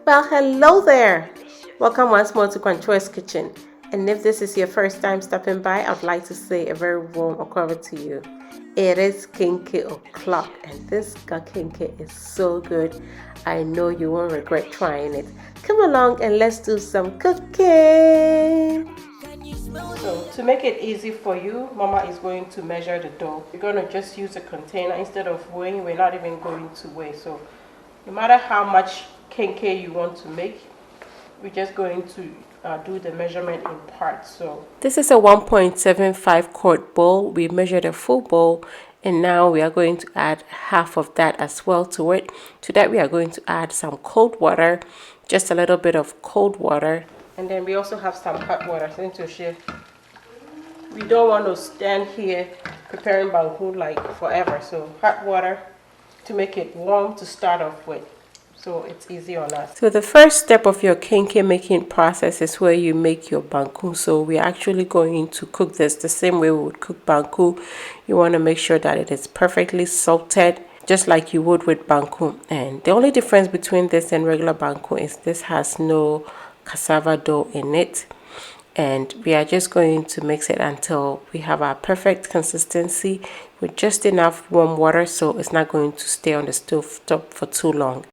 Well, hello there. Welcome once more to Kwancho's Kitchen. And if this is your first time stopping by, I'd like to say a very warm welcome to you. It is Kenkey o'clock, and this Ga Kenkey is so good. I know you won't regret trying it. Come along and let's do some cooking. So to make it easy for you, Mama is going to measure the dough. You're going to just use a container instead of weighing. We're not even going to weigh. So no matter how much kenkey you want to make, we're just going to do the measurement in parts. So this is a 1.75 quart bowl. We measured a full bowl, and now we are going to add half of that as well to it. To that we are going to add some cold water, just a little bit of cold water, and then we also have some hot water. We don't want to stand here preparing banku like forever, so hot water to make it warm to start off with, so it's easy on us. So the first step of your kenkey making process is where you make your banku. So we're actually going to cook this the same way we would cook banku. You want to make sure that it is perfectly salted, just like you would with banku. And the only difference between this and regular banku is this has no cassava dough in it. And we are just going to mix it until we have our perfect consistency with just enough warm water, so it's not going to stay on the stove top for too long.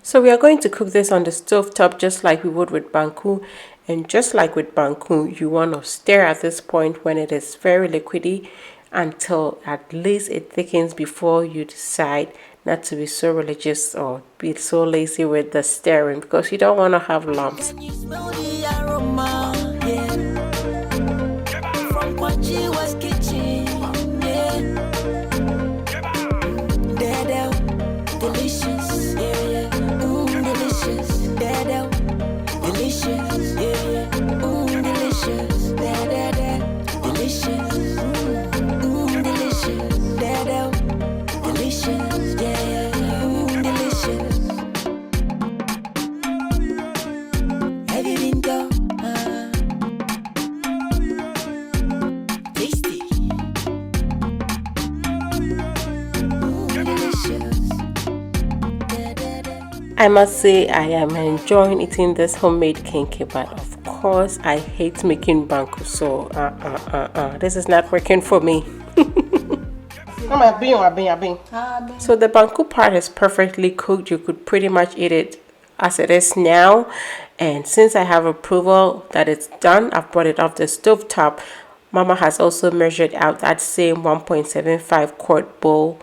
So we are going to cook this on the stove top just like we would with banku. And just like with banku, you want to stir at this point when it is very liquidy until at least it thickens before you decide not to be so religious or be so lazy with the stirring, because you don't want to have lumps. Can you smell the aroma? Yeah. From Kwancho's Kitchen. Yeah. Delicious. Yeah. Delicious. Delicious. Yeah. Delicious. Delicious. I must say I am enjoying eating this homemade kenkey, but of course I hate making banku, so this is not working for me. So the banku part is perfectly cooked. You could pretty much eat it as it is now, and since I have approval that it's done, I've brought it off the stove top. Mama has also measured out that same 1.75 quart bowl.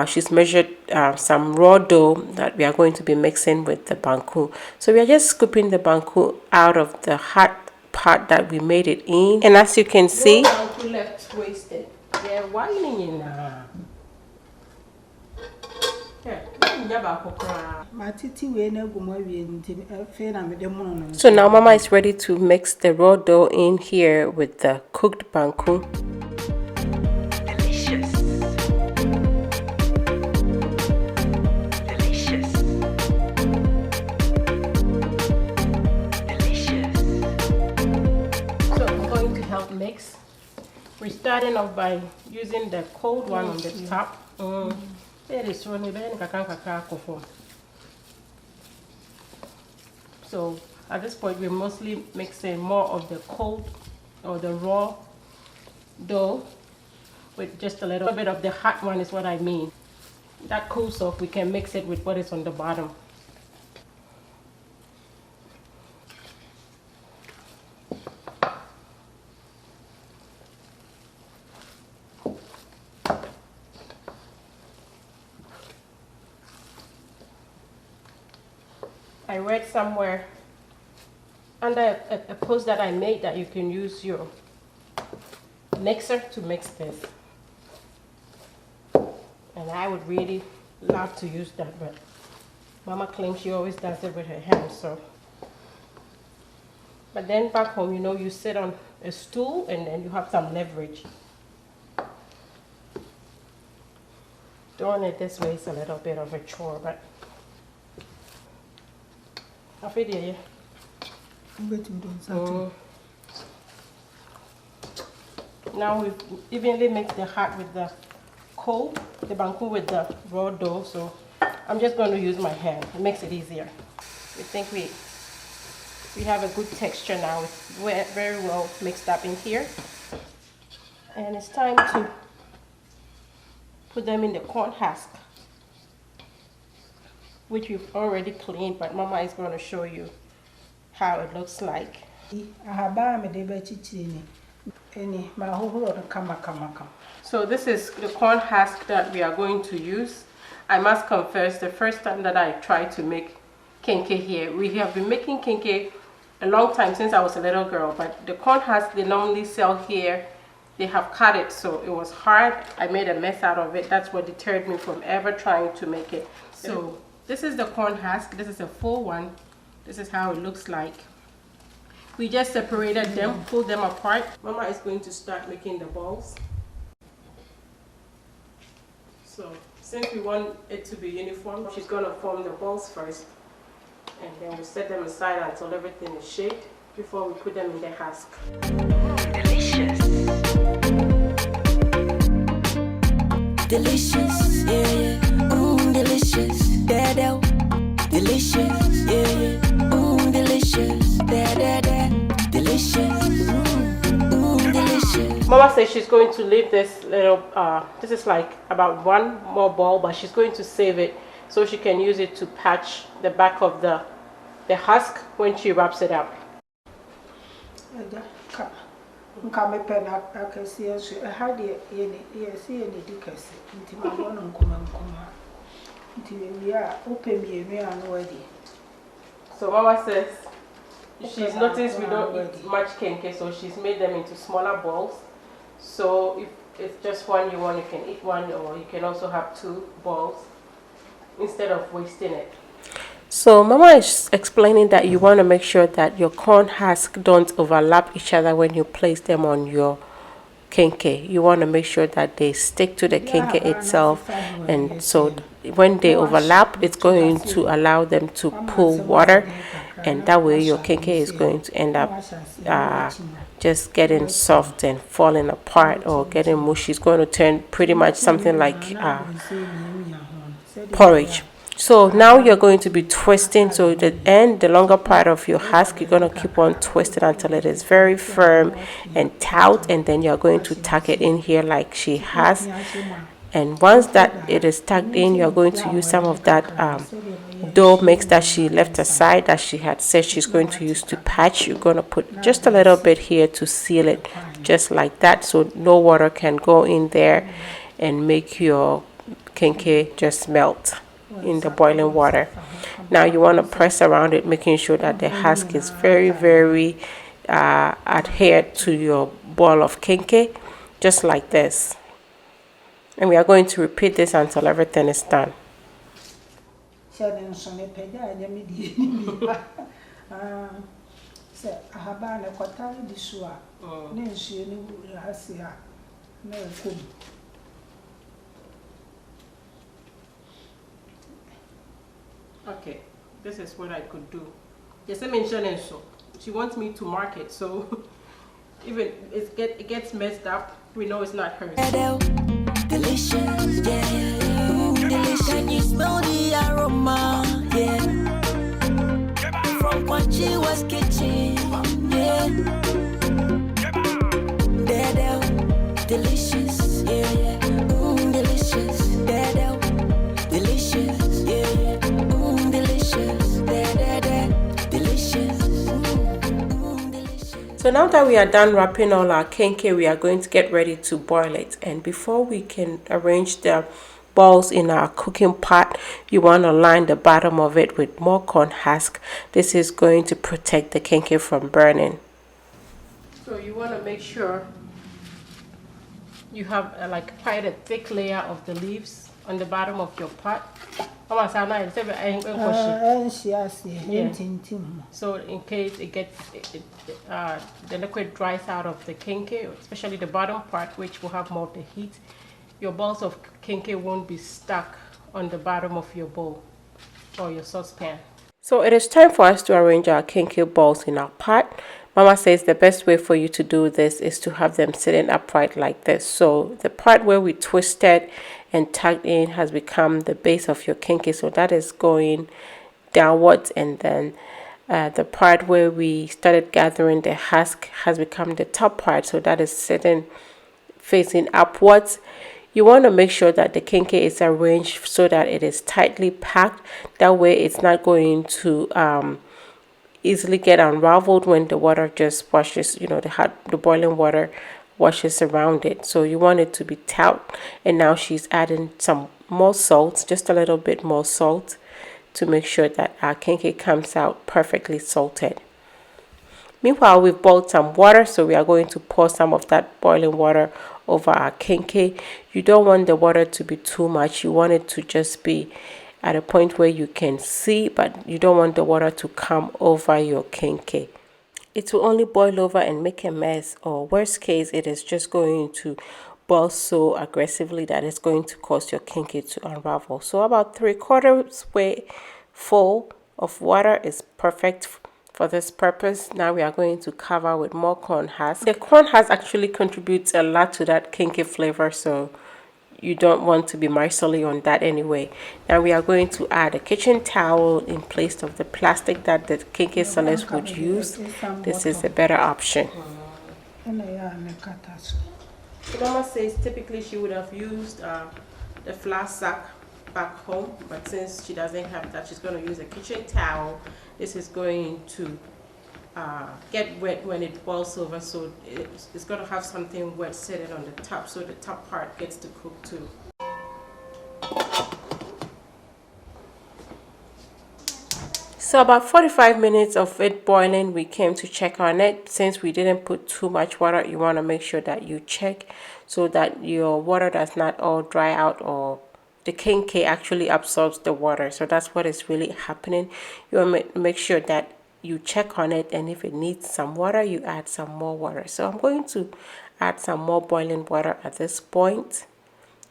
She's measured some raw dough that we are going to be mixing with the banku. So we are just scooping the banku out of the hot pot that we made it in, and as you can see, banku left wasted. Yeah, why you So now Mama is ready to mix the raw dough in here with the cooked banku. Delicious. Delicious. Delicious. So I'm going to help mix. We're starting off by using the cold one on the top. So at this point we're mostly mixing more of the cold or the raw dough with just a little bit of the hot one is what I mean. That cools off, we can mix it with what is on the bottom. I read somewhere under a post that I made that you can use your mixer to mix this. And I would really love to use that, but Mama claims she always does it with her hands, so. But then back home, you know, you sit on a stool and then you have some leverage. Doing it this way is a little bit of a chore, but I feel yeah. Now we've evenly mixed the hot with the cold. the banku with the raw dough, so I'm just going to use my hand. It makes it easier. We think we have a good texture now. It's very well mixed up in here. And it's time to put them in the corn husk, which we've already cleaned, but Mama is going to show you how it looks like. So this is the corn husk that we are going to use. I must confess, the first time that I tried to make kenkey here, we have been making kenkey a long time, since I was a little girl, but the corn husk they normally sell here, they have cut it, so it was hard. I made a mess out of it. That's what deterred me from ever trying to make it. So this is the corn husk. This is a full one. This is how it looks like. We just separated them, pulled them apart. Mama is going to start making the balls. So since we want it to be uniform, she's going to form the balls first. And then we set them aside until everything is shaped before we put them in the husk. Delicious. Delicious, yeah, yeah. Delicious, da-da. Delicious, yeah, yeah. Delicious, da-da-da. Delicious, delicious. Mama says she's going to leave this little, this is like about one more ball, but she's going to save it so she can use it to patch the back of the husk when she wraps it up. So Mama says she's noticed we don't eat much kenkey, so she's made them into smaller balls. So if it's just one you want, you can eat one, or you can also have 2 balls instead of wasting it. So Mama is explaining that you want to make sure that your corn husk don't overlap each other when you place them on your kenkey. You want to make sure that they stick to the kenkey itself, and so when they overlap, it's going to allow them to pull water, and that way your kenkey is going to end up just getting soft and falling apart or getting mushy. It's going to turn pretty much something like porridge. So now you're going to be twisting. So the longer part of your husk, you're going to keep on twisting until it is very firm and taut, and then you're going to tuck it in here like she has. And once that it is tucked in, you're going to use some of that dough mix that she left aside, that she had said she's going to use to patch. You're going to put just a little bit here to seal it, just like that, so no water can go in there and make your kenkey just melt in the boiling water. Now you want to press around it, making sure that the husk is very adhered to your ball of kenkey, just like this. And we are going to repeat this until everything is done. Okay, this is what I could do. Yes, I mentioned so. She wants me to mark it, so even it gets messed up, we know it's not hers. Delicious, yeah. Delicious. Can you smell the aroma? Yeah. From what she was kitchen, yeah. Delicious, yeah. Delicious, delicious, yeah. Delicious, delicious. So now that we are done wrapping all our kenkey, we are going to get ready to boil it. And before we can arrange the balls in our cooking pot, you want to line the bottom of it with more corn husk. This is going to protect the kenkey from burning. So you want to make sure you have like quite a thick layer of the leaves on the bottom of your pot. Yeah. So in case it gets the liquid dries out of the kenkey, especially the bottom part, which will have more of the heat, your balls of kenkey won't be stuck on the bottom of your bowl or your saucepan. So it is time for us to arrange our kenkey balls in our pot. Mama says the best way for you to do this is to have them sitting upright like this. So the part where we twisted and tucked in has become the base of your kenkey. So that is going downwards, and then the part where we started gathering the husk has become the top part, so that is sitting facing upwards. You want to make sure that the kenkey is arranged so that it is tightly packed. That way it's not going to easily get unraveled when the water just washes, the boiling water washes around it. So you want it to be taut. And now she's adding some more salt, just a little bit more salt, to make sure that our kenkey comes out perfectly salted. Meanwhile, we've boiled some water, so we are going to pour some of that boiling water over our kenkey. You don't want the water to be too much. You want it to just be at a point where you can see, but you don't want the water to come over your kenkey. It will only boil over and make a mess, or worst case, it is just going to boil so aggressively that it's going to cause your kenkey to unravel. So about 3/4 way full of water is perfect for this purpose. Now we are going to cover with more corn husk. The corn husk actually contributes a lot to that kenkey flavor, so you don't want to be miserly on that anyway. Now we are going to add a kitchen towel in place of the plastic that the kenkey sellers would use. This is a better option. Mama says typically she would have used the flour sack back home, but since she doesn't have that, she's going to use a kitchen towel. This is going to get wet when it boils over, so it's going to have something wet sitting on the top, so the top part gets to cook too. So about 45 minutes of it boiling, we came to check on it. Since we didn't put too much water, you want to make sure that you check so that your water does not all dry out, or the kenkey actually absorbs the water. So that's what is really happening. You want to make sure that you check on it, and if it needs some water, you add some more water. So I'm going to add some more boiling water at this point,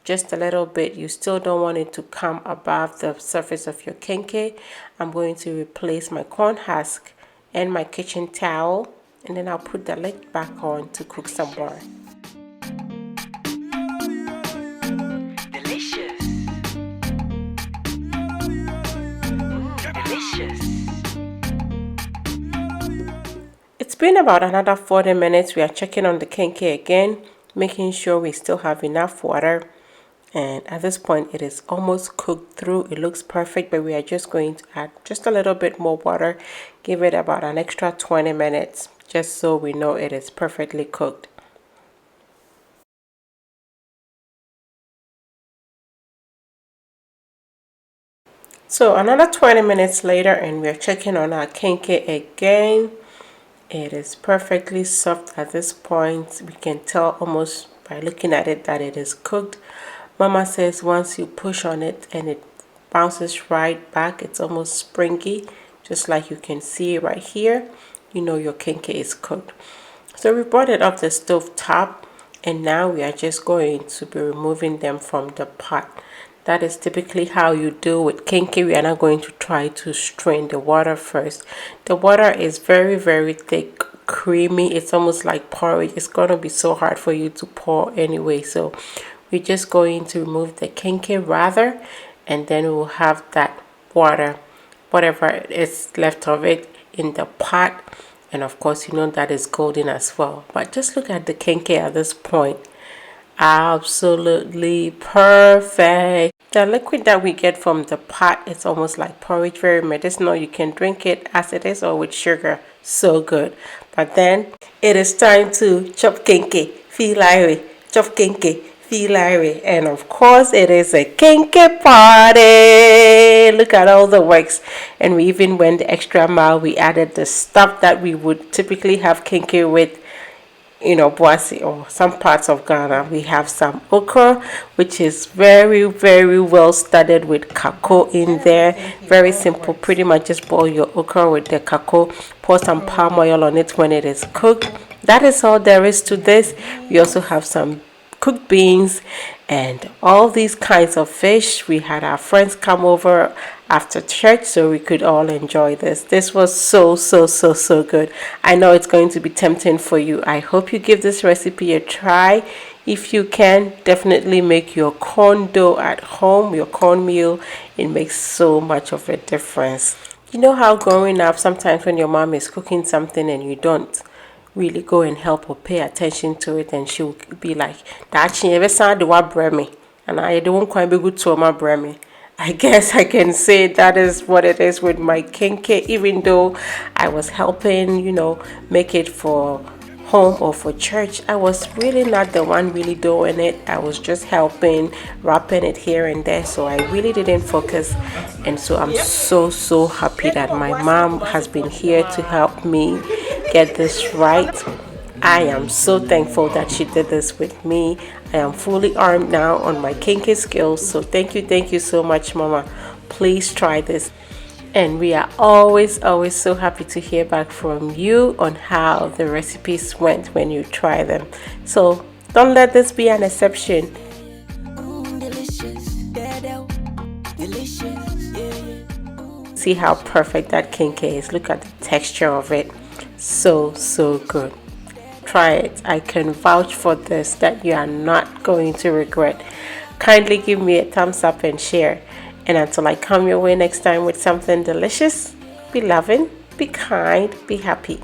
just a little bit. You still don't want it to come above the surface of your kenkey. I'm going to replace my corn husk and my kitchen towel, and then I'll put the lid back on to cook some more. It's been about another 40 minutes. We are checking on the kenkey again, making sure we still have enough water. And at this point, it is almost cooked through. It looks perfect, but we are just going to add just a little bit more water. Give it about an extra 20 minutes, just so we know it is perfectly cooked. So another 20 minutes later, and we're checking on our kenkey again. It is perfectly soft at this point. We can tell almost by looking at it that it is cooked. Mama says once you push on it and it bounces right back, it's almost springy, just like you can see right here. You know your kenkey is cooked. So we brought it off the stove top, and now we are just going to be removing them from the pot. That is typically how you do with kenkey. We are not going to try to strain the water first. The water is very, very thick, creamy. It's almost like porridge. It's going to be so hard for you to pour anyway. So we're just going to remove the kenkey rather, and then we'll have that water, whatever is left of it, in the pot. And of course, you know that is golden as well. But just look at the kenkey at this point. Absolutely perfect. The liquid that we get from the pot is almost like porridge, very medicinal. You can drink it as it is or with sugar. So good. But then it is time to chop kenkey. Filare, chop kenkey. Filare. And of course, it is a kenkey party. Look at all the works. And we even went the extra mile. We added the stuff that we would typically have kenkey with, Boise or some parts of Ghana. We have some okra, which is very, very well studded with kakao in there. Very simple. Pretty much just boil your okra with the kakao. Pour some palm oil on it when it is cooked. That is all there is to this. We also have some cooked beans and all these kinds of fish. We had our friends come over after church so we could all enjoy this. This was so good. I know it's going to be tempting for you. I hope you give this recipe a try. If you can, definitely make your corn dough at home, your cornmeal. It makes so much of a difference. You know how growing up, sometimes when your mom is cooking something and you don't really go and help or pay attention to it, and she'll be like, "That ever sound the what me," and I don't quite be good to my bremy. I guess I can say that is what it is with my kenkey, even though I was helping, make it for home or for church. I was really not the one really doing it. I was just helping, wrapping it here and there. So I really didn't focus. And so I'm so happy that my mom has been here to help me get this right. I am so thankful that she did this with me. I am fully armed now on my kenkey skills. So thank you so much, Mama. Please try this. And we are always so happy to hear back from you on how the recipes went when you try them. So don't let this be an exception. Delicious. Delicious. Yeah. See how perfect that kenkey is. Look at the texture of it. So good. Try it. I can vouch for this that you are not going to regret. Kindly give me a thumbs up and share. And until I come your way next time with something delicious, be loving, be kind, be happy.